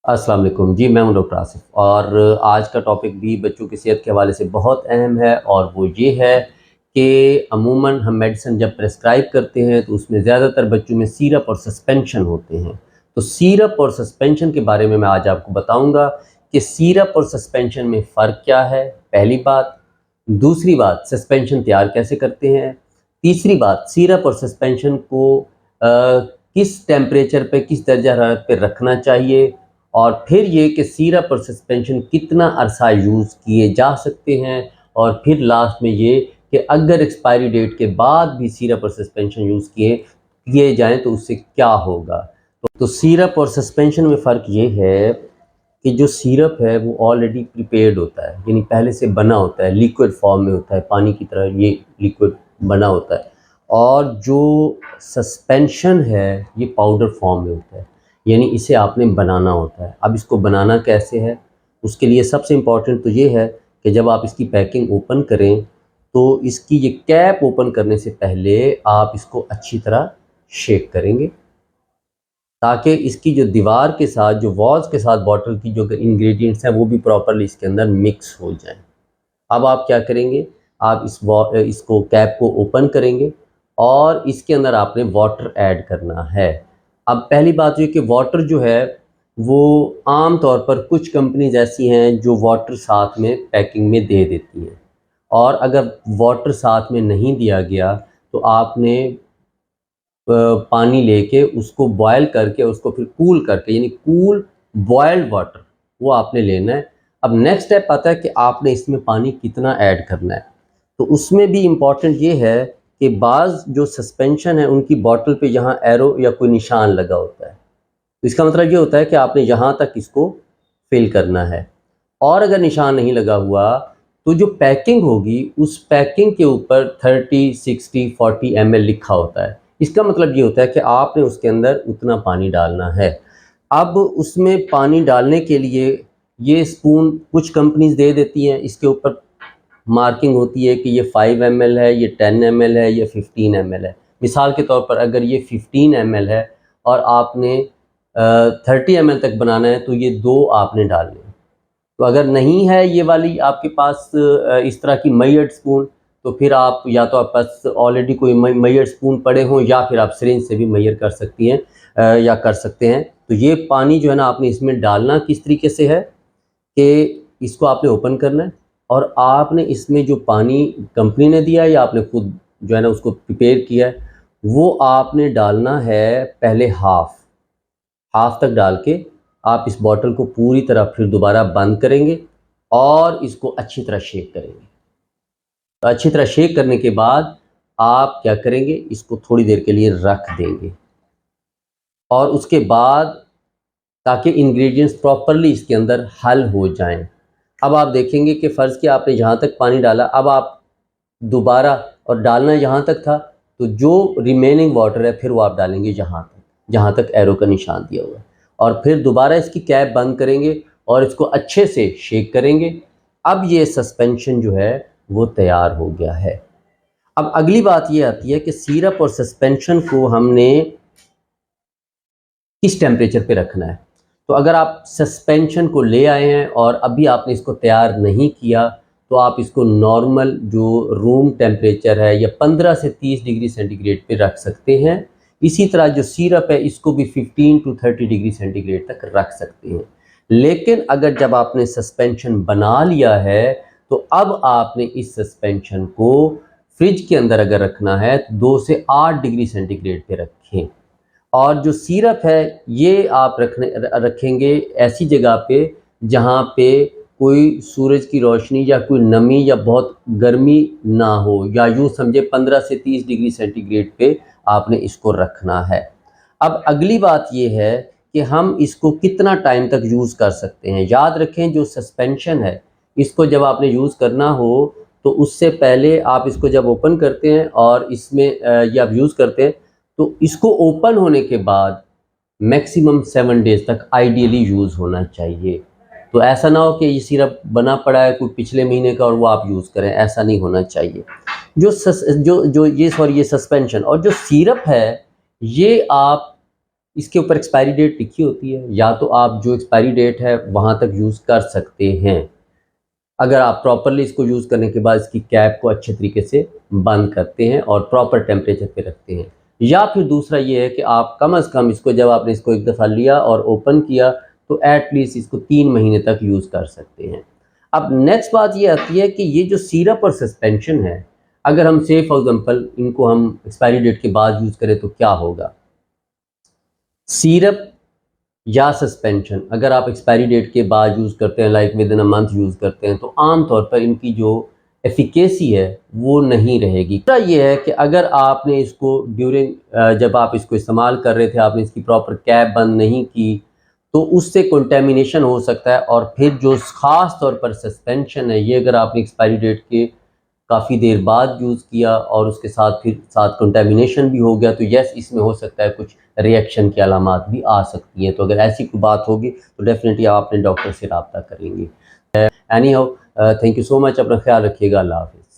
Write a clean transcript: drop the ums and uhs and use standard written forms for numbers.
अस्सलाम वालेकुम जी, मैं हूं डॉक्टर आसिफ और आज का टॉपिक भी बच्चों की सेहत के हवाले से बहुत अहम है और वो ये है कि अमूमन हम मेडिसिन जब प्रेस्क्राइब करते हैं तो उसमें ज़्यादातर बच्चों में सिरप और सस्पेंशन होते हैं। तो सिरप और सस्पेंशन के बारे में मैं आज आपको बताऊंगा कि सिरप और सस्पेंशन में फ़र्क क्या है, पहली बात। दूसरी बात, सस्पेंशन तैयार कैसे करते हैं। तीसरी बात, सिरप और सस्पेंशन को किस टेम्परेचर पे, किस दर्जा हरारत पे रखना चाहिए। और फिर ये कि सिरप और सस्पेंशन कितना अरसा यूज़ किए जा सकते हैं। और फिर लास्ट में ये कि अगर एक्सपायरी डेट के बाद भी सिरप और सस्पेंशन यूज़ किए किए जाएँ तो उससे क्या होगा। तो सिरप और सस्पेंशन में फ़र्क ये है कि जो सिरप है वो ऑलरेडी प्रिपेयर्ड होता है, यानी पहले से बना होता है, लिक्विड फॉर्म में होता है, पानी की तरह ये लिक्विड बना होता है। और जो सस्पेंशन है ये पाउडर फॉर्म में होता है, यानी इसे आपने बनाना होता है। अब इसको बनाना कैसे है, उसके लिए सबसे इम्पॉर्टेंट तो ये है कि जब आप इसकी पैकिंग ओपन करें तो इसकी ये कैप ओपन करने से पहले आप इसको अच्छी तरह शेक करेंगे, ताकि इसकी जो दीवार के साथ, जो वॉल्स के साथ बॉटल की जो इंग्रेडिएंट्स हैं वो भी प्रॉपर्ली इसके अंदर मिक्स हो जाएं। अब आप क्या करेंगे, आप इसको कैप को ओपन करेंगे और इसके अंदर आपने वाटर ऐड करना है। अब पहली बात ये कि वाटर जो है वो आम तौर पर कुछ कंपनीज ऐसी हैं जो वाटर साथ में पैकिंग में दे देती हैं, और अगर वाटर साथ में नहीं दिया गया तो आपने पानी लेके उसको बॉयल करके उसको फिर कूल करके, यानी कूल बॉयल्ड वाटर वो आपने लेना है। अब नेक्स्ट स्टेप आता है कि आपने इसमें पानी कितना ऐड करना है। तो उसमें भी इम्पॉर्टेंट ये है कि बाज़ जो सस्पेंशन है उनकी बॉटल पे यहाँ एरो या कोई निशान लगा होता है, तो इसका मतलब ये होता है कि आपने यहाँ तक इसको फिल करना है। और अगर निशान नहीं लगा हुआ तो जो पैकिंग होगी उस पैकिंग के ऊपर 30, 60, 40 ml लिखा होता है। इसका मतलब ये होता है कि आपने उसके अंदर उतना पानी डालना है। अब उसमें पानी डालने के लिए ये स्पून कुछ कंपनीज दे देती हैं, इसके ऊपर मार्किंग होती है कि ये 5 ml है, ये 10 ml है, ये 15 ml है। मिसाल के तौर पर अगर ये 15 ml है और आपने 30 ml तक बनाना है तो ये 2 आपने डालने हैं। तो अगर नहीं है ये वाली आपके पास इस तरह की मैयर्ड स्पून, तो फिर आप या तो आप पास ऑलरेडी कोई मैयर्ड स्पून पड़े हों या फिर आप सिरिंज से भी मैयर कर सकती हैं या कर सकते हैं। तो ये पानी जो है ना आपने इसमें डालना किस तरीके से है कि इसको आपने ओपन करना है और आपने इसमें जो पानी कंपनी ने दिया है या आपने खुद जो है ना उसको प्रिपेयर किया है वो आपने डालना है। पहले हाफ तक डाल के आप इस बॉटल को पूरी तरह फिर दोबारा बंद करेंगे और इसको अच्छी तरह शेक करेंगे। तो अच्छी तरह शेक करने के बाद आप क्या करेंगे, इसको थोड़ी देर के लिए रख देंगे और उसके बाद ताकि इंग्रेडिएंट्स प्रॉपरली इसके अंदर हल हो जाएं। अब आप देखेंगे कि फ़र्ज़ किया आपने यहाँ तक पानी डाला, अब आप दोबारा और डालना यहाँ तक था, तो जो रिमेनिंग वाटर है फिर वो आप डालेंगे यहाँ तक, जहाँ तक एरो का निशान दिया हुआ है, और फिर दोबारा इसकी कैप बंद करेंगे और इसको अच्छे से शेक करेंगे। अब ये सस्पेंशन जो है वो तैयार हो गया है। अब अगली बात ये आती है कि सिरप और सस्पेंशन को हमने किस टेम्परेचर पे रखना है। तो अगर आप सस्पेंशन को ले आए हैं और अभी आपने इसको तैयार नहीं किया तो आप इसको नॉर्मल जो रूम टेम्परेचर है या 15 से 30 डिग्री सेंटीग्रेड पे रख सकते हैं। इसी तरह जो सिरप है इसको भी 15 टू 30 डिग्री सेंटीग्रेड तक रख सकते हैं। लेकिन अगर जब आपने सस्पेंशन बना लिया है तो अब आपने इस सस्पेंशन को फ्रिज के अंदर अगर रखना है तो 2 से 8 डिग्री सेंटीग्रेड पे रखें। और जो सिरप है ये आप रखेंगे ऐसी जगह पे जहाँ पे कोई सूरज की रोशनी या कोई नमी या बहुत गर्मी ना हो, या यूँ समझे 15 से 30 डिग्री सेंटीग्रेड पे आपने इसको रखना है। अब अगली बात ये है कि हम इसको कितना टाइम तक यूज़ कर सकते हैं। याद रखें जो सस्पेंशन है इसको जब आपने यूज़ करना हो तो उससे पहले आप इसको जब ओपन करते हैं और इसमें या आप यूज़ करते हैं तो इसको ओपन होने के बाद मैक्सिमम 7 डेज़ तक आइडियली यूज़ होना चाहिए। तो ऐसा ना हो कि ये सिरप बना पड़ा है कोई पिछले महीने का और वो आप यूज़ करें, ऐसा नहीं होना चाहिए। जो सस जो जो ये सॉरी ये सस्पेंशन और जो सिरप है ये आप इसके ऊपर एक्सपायरी डेट लिखी होती है, या तो आप जो एक्सपायरी डेट है वहाँ तक यूज़ कर सकते हैं अगर आप प्रॉपरली इसको यूज़ करने के बाद इसकी कैप को अच्छे तरीके से बंद करते हैं और प्रॉपर टेम्परेचर पे रखते हैं। या फिर दूसरा ये है कि आप कम से कम इसको, जब आपने इसको एक दफ़ा लिया और ओपन किया, तो एटलीस्ट इसको 3 महीने तक यूज़ कर सकते हैं। अब नेक्स्ट बात ये आती है कि ये जो सिरप और सस्पेंशन है, अगर हम से फॉर एग्जांपल इनको हम एक्सपायरी डेट के बाद यूज़ करें तो क्या होगा। सिरप या सस्पेंशन अगर आप एक्सपायरी डेट के बाद यूज़ करते हैं, like with in a month use करते हैं, तो आम तौर पर इनकी जो एफिकेसी है वो नहीं रहेगी। दूसरा ये है कि अगर आपने इसको ड्यूरिंग जब आप इसको इस्तेमाल कर रहे थे, आपने इसकी प्रॉपर कैप बंद नहीं की, तो उससे कंटेमिनेशन हो सकता है। और फिर जो ख़ास तौर पर सस्पेंशन है, ये अगर आपने एक्सपायरी डेट के काफ़ी देर बाद यूज़ किया और उसके साथ फिर साथ कंटेमिनेशन भी हो गया, तो यस, इसमें हो सकता है कुछ रिएक्शन की अलामात भी आ सकती हैं। तो अगर ऐसी कोई बात होगी तो डेफिनेटली आप अपने डॉक्टर से रब्ता करेंगे। Any how, thank you so much, अपना ख्याल रखिएगा। अल्लाह हाफ़िज़।